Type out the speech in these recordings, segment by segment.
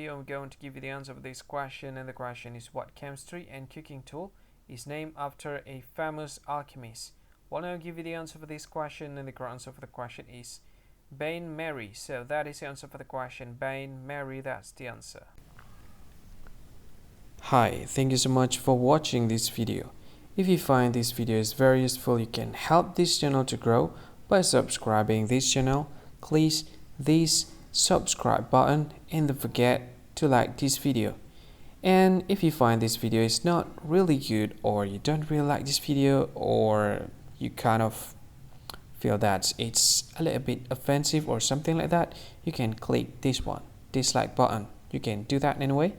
I'm going to give you the answer of this question, and the question is, what chemistry and cooking tool is named after a famous alchemist? Well, now I'll give you the answer for this question, and the correct answer for the question is Bain Mary. So that is the answer for the question, Bain Mary. That's the answer. Hi, thank you so much for watching this video. If you find this video is very useful, you can help this channel to grow by subscribing this channel. Please this subscribe button and don't forget to like this video. And if you find this video is not really good, or you don't really like this video, or you kind of feel that it's a little bit offensive or something like that, you can click this one, dislike button. You can do that anyway.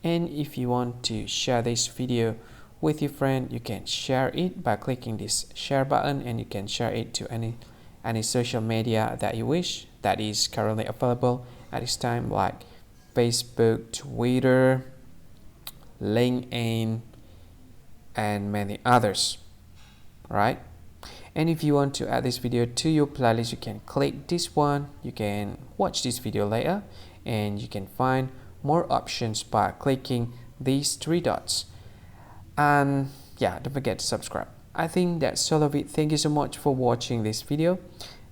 And if you want to share this video with your friend, you can share it by clicking this share button, and you can share it to any social media that you wish that is currently available at this time, like Facebook, Twitter, LinkedIn, and many others. Right? And if you want to add this video to your playlist, you can click this one. You can watch this video later, and you can find more options by clicking these three dots. And yeah, don't forget to subscribe. I think that's all of it. Thank you so much for watching this video,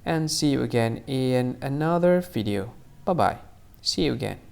and see you again in another video. Bye bye. See you again.